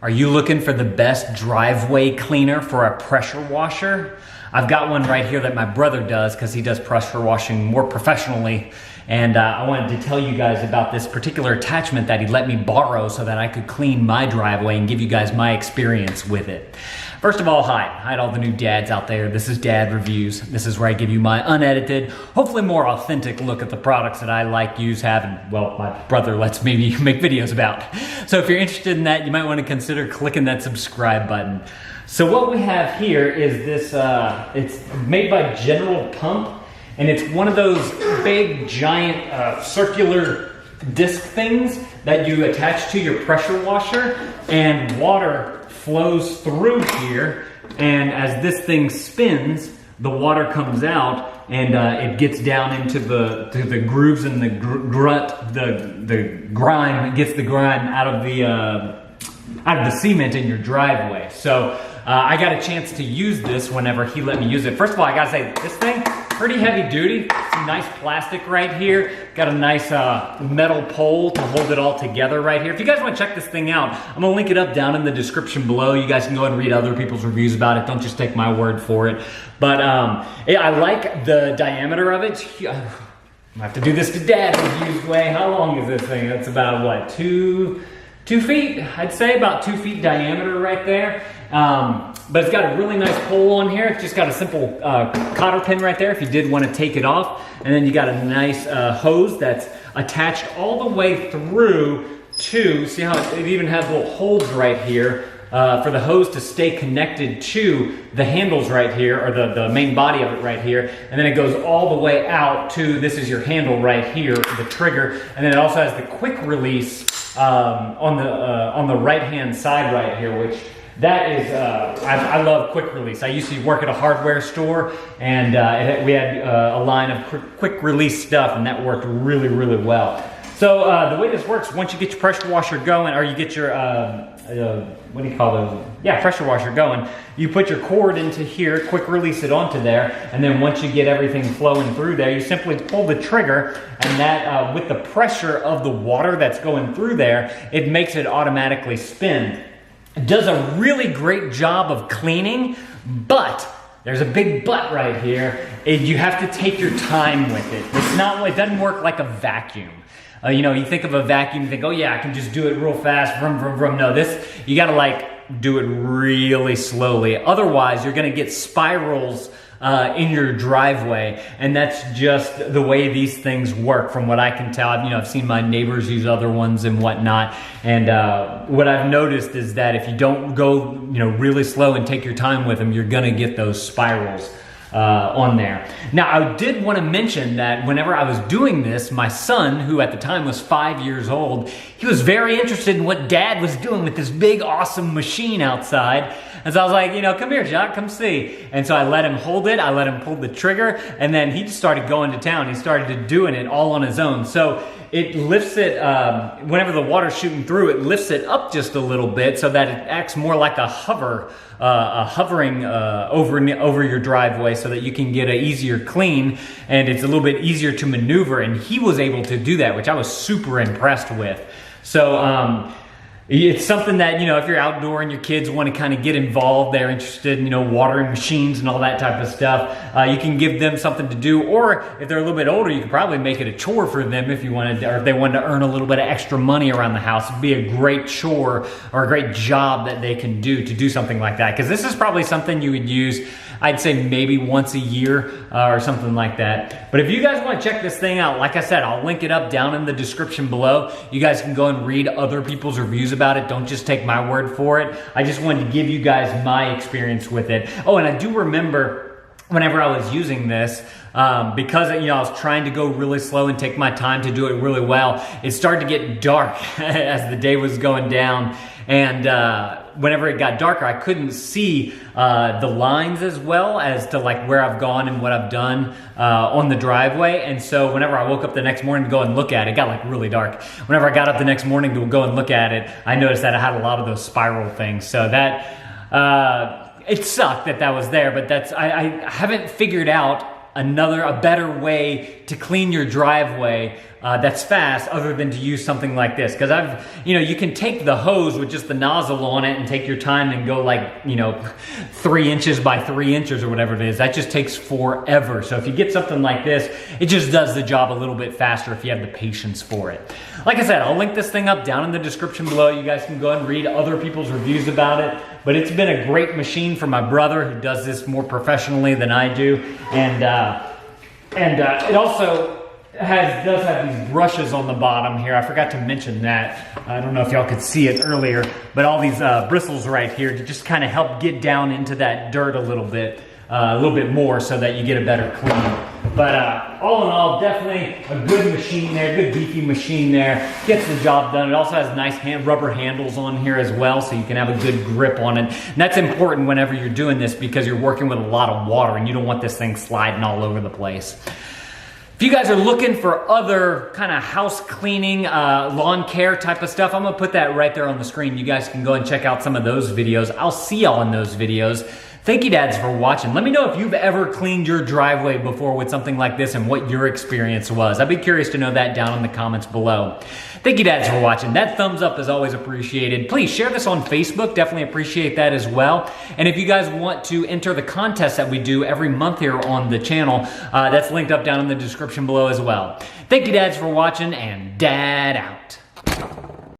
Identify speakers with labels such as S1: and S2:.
S1: Are you looking for the best driveway cleaner for a pressure washer? I've got one right here that my brother does because he does pressure washing more professionally. And I wanted to tell you guys about this particular attachment that he let me borrow so that I could clean my driveway and give you guys my experience with it. First of all, hi to all the new dads out there. This is Dad Reviews. This is where I give you my unedited, hopefully more authentic look at the products that I like, use, have, and well, my brother lets me make videos about. So if you're interested in that, you might want to consider clicking that subscribe button. So what we have here is this, it's made by General Pump, and it's one of those big, giant, circular disc things that you attach to your pressure washer, and water flows through here, and as this thing spins, the water comes out, and it gets down into the grooves and the grime. It gets the grime out of the cement in your driveway. So I got a chance to use this whenever he let me use it. First of all, I gotta say, this thing, pretty heavy duty. Some nice plastic right here. Got a nice metal pole to hold it all together right here. If you guys want to check this thing out, I'm gonna link it up down in the description below. You guys can go and read other people's reviews about it. Don't just take my word for it. But I like the diameter of it. I have to do this to Dad Reviews way. How long is this thing? That's about what, 2 feet? I'd say about 2 feet diameter right there. But it's got a really nice pole on here. It's just got a simple cotter pin right there if you did want to take it off. And then you got a nice hose that's attached all the way through to, see how it even has little holes right here for the hose to stay connected to the handles right here, or the main body of it right here. And then it goes all the way out to, this is your handle right here, the trigger. And then it also has the quick release on the right-hand side right here, which that is, I love quick release. I used to work at a hardware store, and we had a line of quick release stuff, and that worked really, really well. So the way this works, once you get your pressure washer going, or you get your, what do you call those? Yeah, pressure washer going, you put your cord into here, quick release it onto there, and then once you get everything flowing through there, you simply pull the trigger, and that, with the pressure of the water that's going through there, it makes it automatically spin. It does a really great job of cleaning, but there's a big but right here. You have to take your time with it. It doesn't work like a vacuum. You know, you think of a vacuum, you think, oh yeah, I can just do it real fast, vroom, vroom, vroom. No, you gotta like do it really slowly. Otherwise, you're gonna get spirals in your driveway, and that's just the way these things work from what I can tell. I've seen my neighbors use other ones and whatnot, and what I've noticed is that if you don't go really slow and take your time with them, you're gonna get those spirals on there. Now, I did want to mention that whenever I was doing this, my son, who at the time was 5 years old, he was very interested in what Dad was doing with this big, awesome machine outside. And so I was like, come here, Jacques, come see. And so I let him hold it, I let him pull the trigger, and then he just started going to town. He started doing it all on his own. So it lifts it, whenever the water's shooting through, it lifts it up just a little bit so that it acts more like a hovering over your driveway so that you can get an easier clean, and it's a little bit easier to maneuver, and he was able to do that, which I was super impressed with. So it's something that, if you're outdoor and your kids want to kind of get involved, they're interested in, watering machines and all that type of stuff, you can give them something to do. Or if they're a little bit older, you could probably make it a chore for them if you wanted to, or if they wanted to earn a little bit of extra money around the house. It'd be a great chore or a great job that they can do something like that. Because this is probably something you would use, I'd say maybe once a year or something like that. But if you guys want to check this thing out, like I said, I'll link it up down in the description below. You guys can go and read other people's reviews about it. Don't just take my word for it. I just wanted to give you guys my experience with it. Oh, and I do remember whenever I was using this, because I was trying to go really slow and take my time to do it really well, it started to get dark as the day was going down. And whenever it got darker, I couldn't see the lines as well as to like where I've gone and what I've done on the driveway. And so whenever I woke up the next morning to go and look at it, it got like really dark. Whenever I got up the next morning to go and look at it, I noticed that I had a lot of those spiral things. So that, it sucked that was there, but I haven't figured out a better way to clean your driveway that's fast, other than to use something like this. Because you can take the hose with just the nozzle on it and take your time and go like, 3 inches by 3 inches or whatever it is. That just takes forever. So if you get something like this, it just does the job a little bit faster if you have the patience for it. Like I said, I'll link this thing up down in the description below. You guys can go ahead and read other people's reviews about it. But it's been a great machine for my brother, who does this more professionally than I do. And it also does have these brushes on the bottom here. I forgot to mention that. I don't know if y'all could see it earlier, but all these bristles right here to just kind of help get down into that dirt a little bit more, so that you get a better clean. But all in all, definitely a good machine there, good beefy machine there. Gets the job done. It also has nice rubber handles on here as well, so you can have a good grip on it. And that's important whenever you're doing this, because you're working with a lot of water and you don't want this thing sliding all over the place. If you guys are looking for other kind of house cleaning, lawn care type of stuff, I'm gonna put that right there on the screen. You guys can go and check out some of those videos. I'll see y'all in those videos. Thank you, dads, for watching. Let me know if you've ever cleaned your driveway before with something like this and what your experience was. I'd be curious to know that down in the comments below. Thank you, dads, for watching. That thumbs up is always appreciated. Please share this on Facebook. Definitely appreciate that as well. And if you guys want to enter the contest that we do every month here on the channel, that's linked up down in the description below as well. Thank you, dads, for watching, and Dad out.